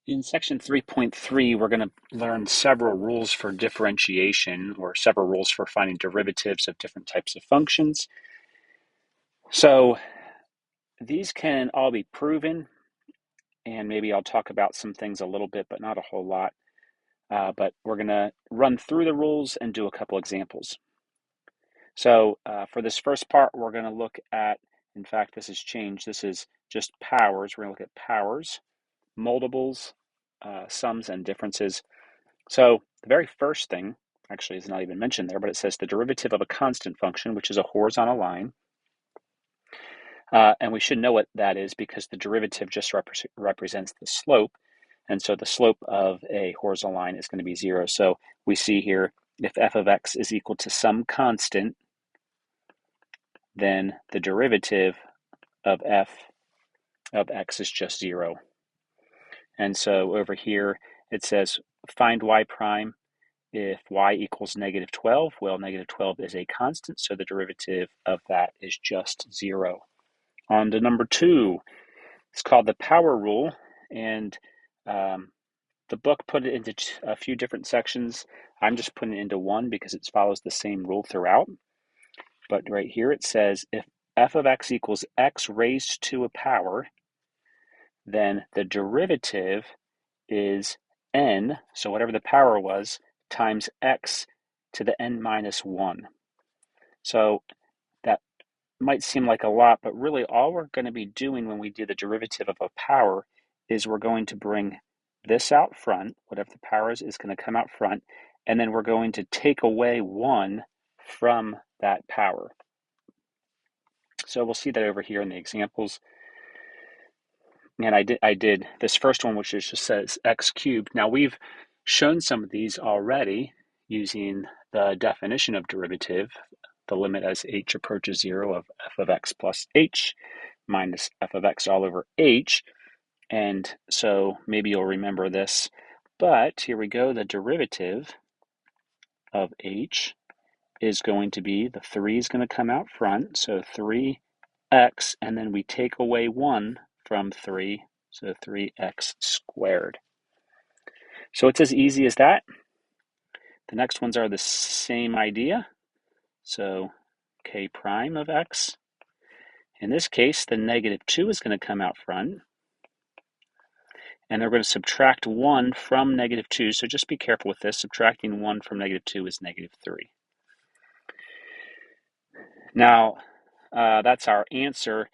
In section 3.3, we're going to learn several rules for differentiation or several rules for finding derivatives of different types of functions. So these can all be proven, and maybe I'll talk about some things a little bit, but not a whole lot. But we're going to run through the rules and do a couple examples. So for this first part, we're going to look at, in fact, this has changed. This is just powers. We're going to look at powers, multiples, sums, and differences. So the very first thing, actually is not even mentioned there, but it says the derivative of a constant function, which is a horizontal line. And we should know what that is because the derivative just represents the slope. And so the slope of a horizontal line is going to be 0. So we see here, if f of x is equal to some constant, then the derivative of f of x is just 0. And so over here, it says find y prime if y equals negative 12. Well, negative 12 is a constant, so the derivative of that is just 0. On to number 2. It's called the power rule, and the book put it into a few different sections. I'm just putting it into one because it follows the same rule throughout. But right here it says if f of x equals x raised to a power, then the derivative is n, so whatever the power was, times x to the n minus 1. So that might seem like a lot, but really all we're going to be doing when we do the derivative of a power is we're going to bring this out front, whatever the power is going to come out front, and then we're going to take away 1 from that power. So we'll see that over here in the examples. And I did this first one, which just says x cubed. Now we've shown some of these already using the definition of derivative, the limit as h approaches 0 of f of x plus h minus f of x all over h. And so maybe you'll remember this. But here we go, the derivative of h is going to be, the 3 is going to come out front, so 3x, and then we take away 1 from 3, so 3x squared. So it's as easy as that. The next ones are the same idea. So k prime of x. In this case, the negative 2 is going to come out front. And they're going to subtract 1 from negative 2. So just be careful with this. Subtracting 1 from negative 2 is negative 3. Now, that's our answer.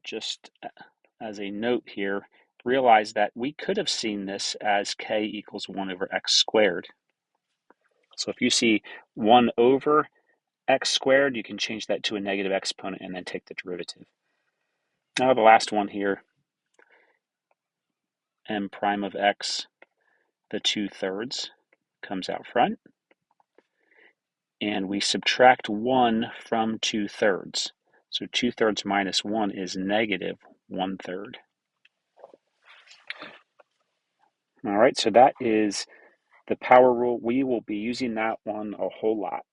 Just as a note here, realize that we could have seen this as k equals 1 over x squared. So if you see 1 over x squared, you can change that to a negative exponent and then take the derivative. Now the last one here, m prime of x, the 2/3 comes out front. And we subtract 1 from 2/3. So 2/3 minus 1 is negative 1/3. All right, so that is the power rule. We will be using that one a whole lot.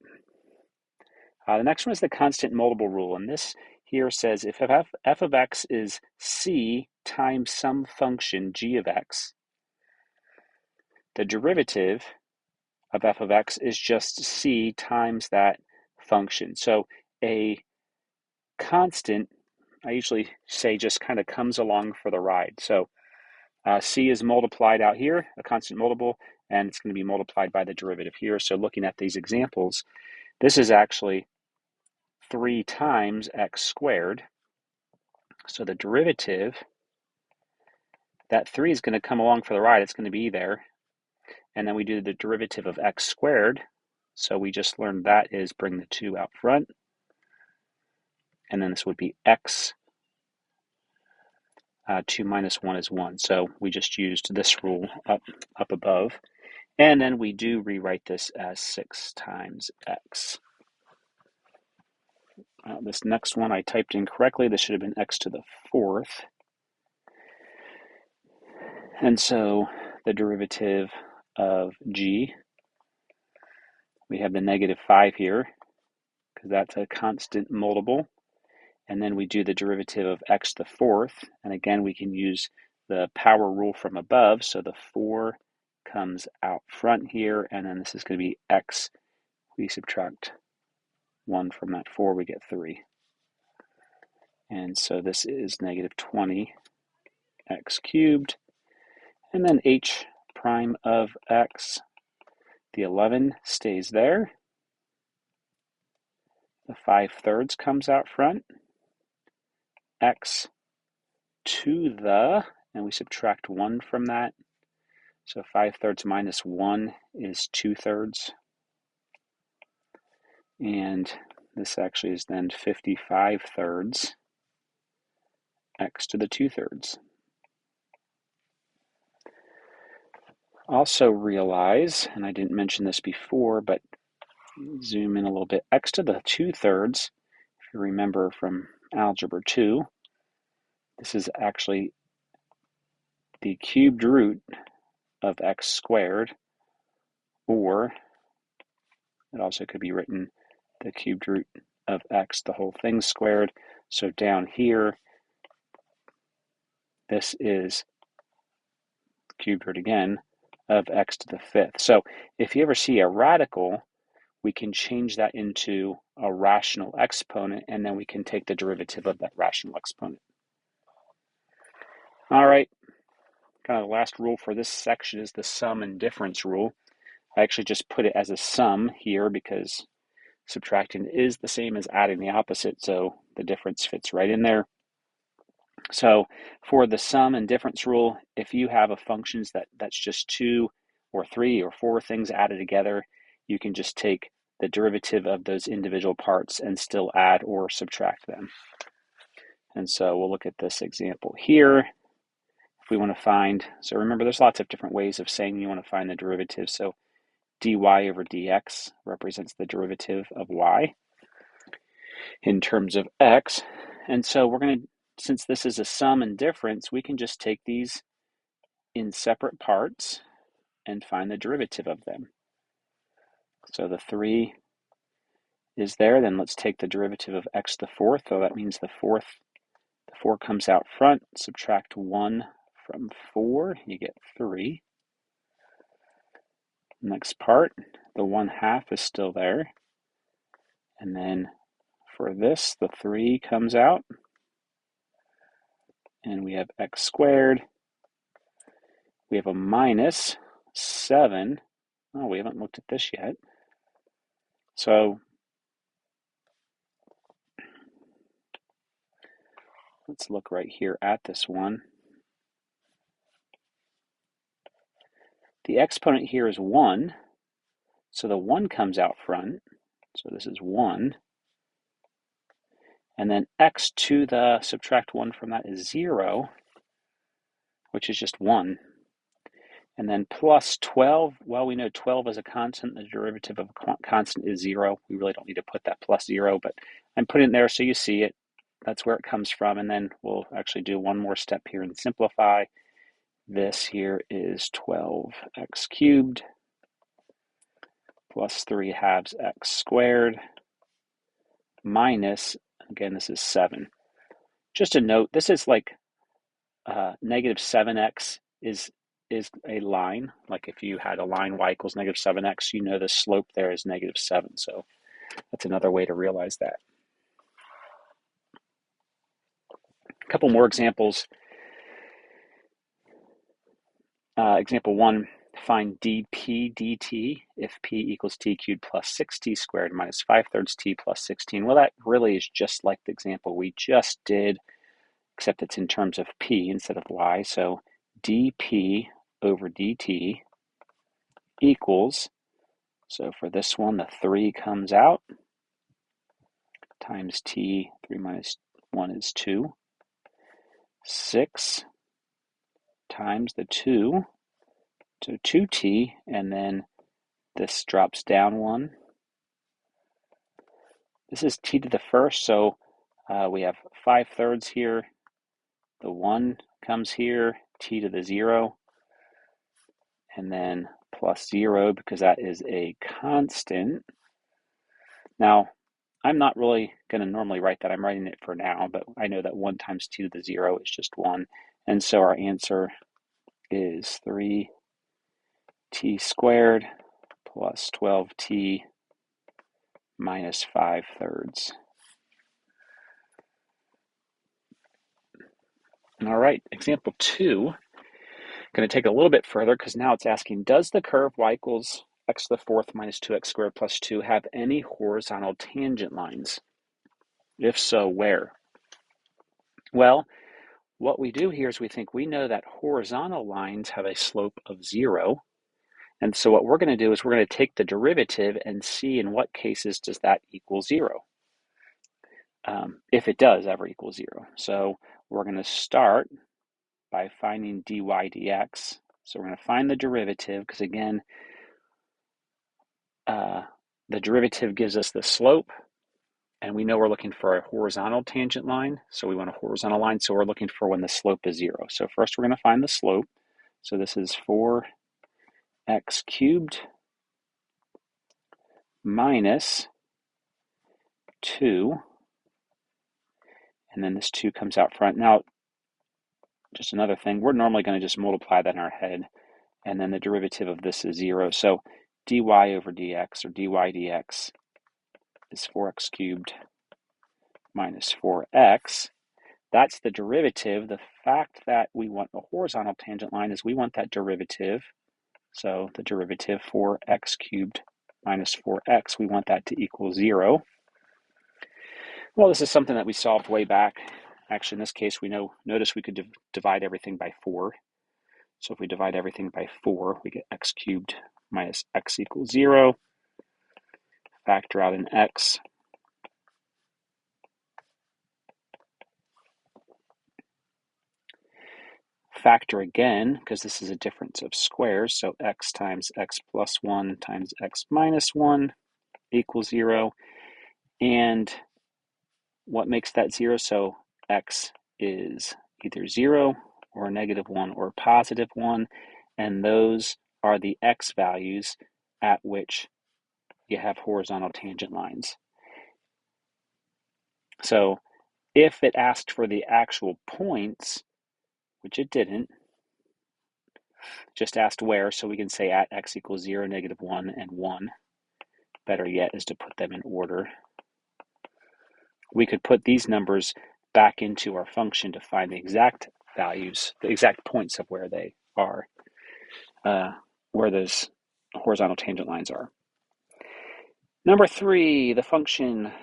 The next one is the constant multiple rule, and this here says if f of x is c times some function g of x, the derivative of f of x is just c times that function. So a constant, I usually say, just kind of comes along for the ride. So c is multiplied out here, a constant multiple, and it's going to be multiplied by the derivative here. So looking at these examples, this is actually 3 times x squared. So the derivative, that 3 is going to come along for the ride. It's going to be there. And then we do the derivative of x squared. So we just learned that is bring the 2 out front. And then this would be x. 2 minus 1 is 1. So we just used this rule up above. And then we do rewrite this as 6 times x. This next one I typed incorrectly. This should have been x to the 4th. And so the derivative of g, we have the negative 5 here, because that's a constant multiple. And then we do the derivative of x to the 4th. And again, we can use the power rule from above, so the 4 comes out front here, and then this is going to be x. We subtract 1 from that 4, we get 3. And so this is negative 20 x cubed. And then h prime of x, the 11 stays there. The 5/3 comes out front. X to the, and we subtract 1 from that. So 5/3 minus 1 is 2/3. And this actually is then 55/3 x to the 2/3. Also realize, and I didn't mention this before, but zoom in a little bit, x to the 2/3, if you remember from algebra 2, this is actually the cubed root of x squared, or it also could be written the cubed root of x, the whole thing squared. So down here, this is cubed root again of x to the 5th. So if you ever see a radical, we can change that into a rational exponent, and then we can take the derivative of that rational exponent. All right, kind of the last rule for this section is the sum and difference rule. I actually just put it as a sum here because subtracting is the same as adding the opposite, so the difference fits right in there. So for the sum and difference rule, if you have a function that's just 2 or 3 or 4 things added together, you can just take the derivative of those individual parts and still add or subtract them. And so we'll look at this example here. If we want to find, so remember there's lots of different ways of saying you want to find the derivative. So dy over dx represents the derivative of y in terms of x. And so we're going to, since this is a sum and difference, we can just take these in separate parts and find the derivative of them. So the 3 is there, then let's take the derivative of x to the 4th. So that means the 4 comes out front, subtract 1 from 4, you get 3. Next part, the 1/2 is still there. And then for this, the 3 comes out, and we have x squared. We have a minus 7. Oh, we haven't looked at this yet. So let's look right here at this one. The exponent here is 1, so the 1 comes out front. So this is 1. And then x to the, subtract 1 from that is 0, which is just 1. And then plus 12, well, we know 12 is a constant. The derivative of a constant is 0. We really don't need to put that plus 0, but I'm putting it there so you see it. That's where it comes from. And then we'll actually do one more step here and simplify. This here is 12x cubed plus 3/2 x squared minus, again, this is 7. Just a note, this is like negative 7x is a line. Like if you had a line y equals negative 7x, you know the slope there is negative 7. So that's another way to realize that. A couple more examples. Example 1, find dp dt if p equals t cubed plus 6t squared minus 5/3 t plus 16. Well, that really is just like the example we just did, except it's in terms of p instead of y. So dp over dt equals, so for this one, the 3 comes out, times t, 3 minus 1 is 2, 6 times the 2, so 2t, and then this drops down 1. This is t to the 1st, so we have 5/3 here. The 1 comes here, t to the 0, and then plus 0 because that is a constant. Now, I'm not really going to normally write that. I'm writing it for now, but I know that 1 times t to the 0 is just 1, And so our answer is 3t squared plus 12t minus 5/3. All right, example 2. Going to take it a little bit further because now it's asking, does the curve y equals x to the fourth minus 2x squared plus 2 have any horizontal tangent lines? If so, where? Well, what we do here is we know that horizontal lines have a slope of 0. And so what we're going to do is we're going to take the derivative and see in what cases does that equal 0. If it does ever equal 0. So we're going to start by finding dy dx. So we're going to find the derivative because, again, the derivative gives us the slope, and we know we're looking for a horizontal tangent line. So we want a horizontal line, so we're looking for when the slope is 0. So first we're going to find the slope. So this is 4x cubed minus 2, and then this 2 comes out front. Now, just another thing, we're normally going to just multiply that in our head, and then the derivative of this is 0. So dy over dx, or dy dx, is 4x cubed minus 4x. That's the derivative. The fact that we want a horizontal tangent line is we want that derivative. So the derivative 4x cubed minus 4x, we want that to equal 0. Well, this is something that we solved way back. Actually, in this case, notice we could divide everything by 4. So if we divide everything by 4, we get x cubed minus x equals 0. Factor out an x. Factor again, because this is a difference of squares, so x times x plus 1 times x minus 1 equals 0. And what makes that 0? So x is either 0 or -1 or +1, and those are the x values at which you have horizontal tangent lines. So if it asked for the actual points, which it didn't, just asked where, so we can say at x equals 0, -1, and 1. Better yet is to put them in order. We could put these numbers back into our function to find the exact values, the exact points of where they are, where those horizontal tangent lines are. Number 3, the function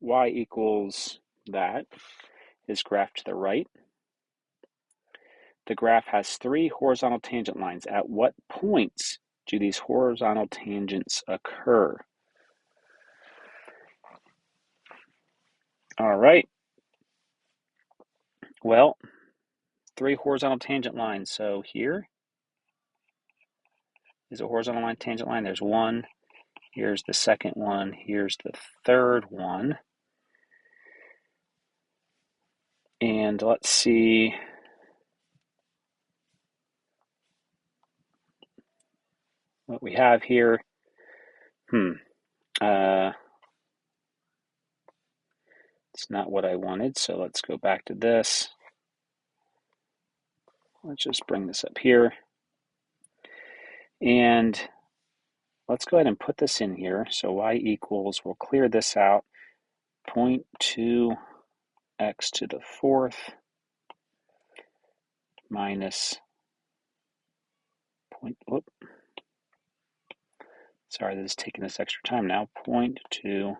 y equals that is graphed to the right. The graph has 3 horizontal tangent lines. At what points do these horizontal tangents occur? All right. Well, 3 horizontal tangent lines. So here is a horizontal line, tangent line. There's 1. Here's the second one. Here's the third one. And let's see. What we have here. It's not what I wanted, so let's go back to this. Let's just bring this up here. And let's go ahead and put this in here. So y equals, we'll clear this out, 0.2 x to the fourth minus sorry, this is taking this extra time now, 0.2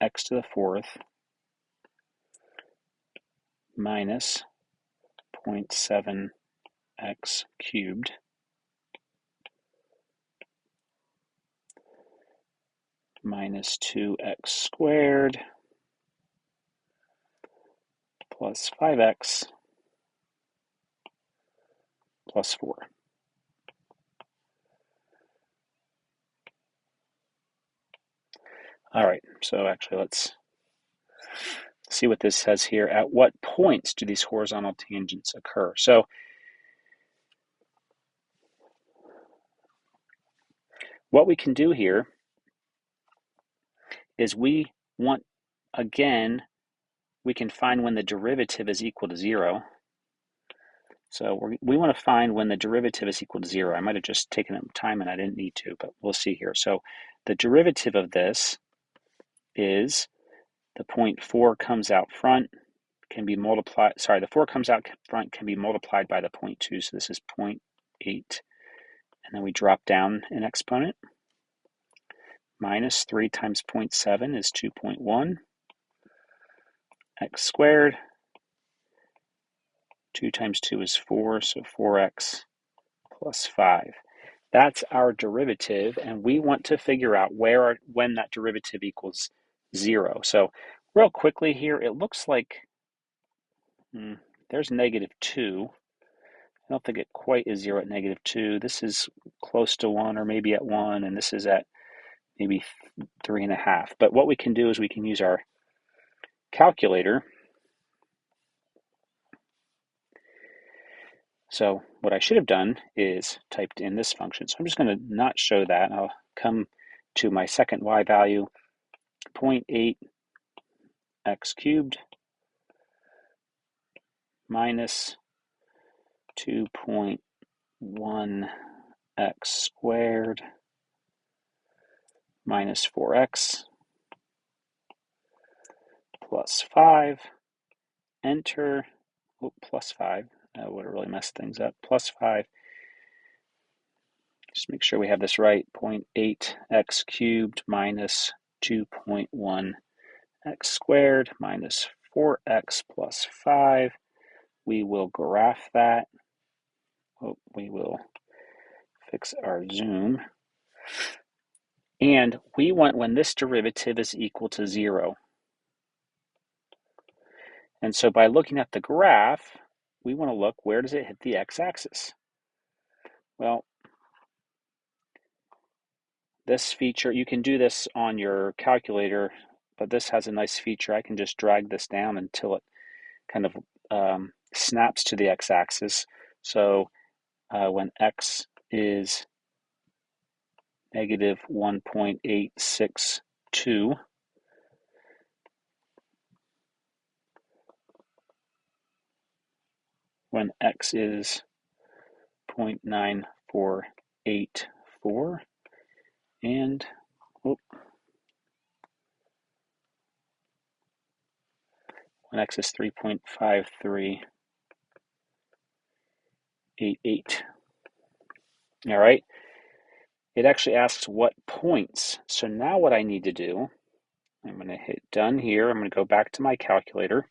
x to the fourth minus 0.7 x cubed minus 2x squared plus 5x plus 4. All right, so actually let's see what this says here. At what points do these horizontal tangents occur? So what we can do here is we want, again, we can find when the derivative is equal to 0. So we want to find when the derivative is equal to 0. I might have just taken up time and I didn't need to, but we'll see here. So the derivative of this is the point 4 comes out front, can be multiplied, sorry, the 4 comes out front can be multiplied by the 0.2, so this is 0.8. And then we drop down an exponent. Minus 3 times 0.7 is 2.1. X squared. 2 times 2 is 4, so 4x plus 5. That's our derivative, and we want to figure out when that derivative equals 0. So real quickly here, it looks like there's -2. I don't think it quite is 0 at -2. This is close to 1 or maybe at 1, and this is at maybe 3.5. But what we can do is we can use our calculator. So what I should have done is typed in this function. So I'm just going to not show that. I'll come to my second y value, 0.8 x cubed minus 2.1 x squared minus 4x plus 5, enter, plus 5, that would have really messed things up, plus 5, just make sure we have this right, 0.8 x cubed minus 2.1 x squared minus 4x plus 5. We will graph that. We will fix our zoom. And we want when this derivative is equal to 0. And so by looking at the graph, we want to look, where does it hit the x-axis? Well, this feature, you can do this on your calculator, but this has a nice feature. I can just drag this down until it kind of snaps to the x-axis. So when x is negative 1.862, when x is 0.9484, and when x is 3.5388. All right, it actually asks what points. So now what I need to do, I'm going to hit done here. I'm going to go back to my calculator.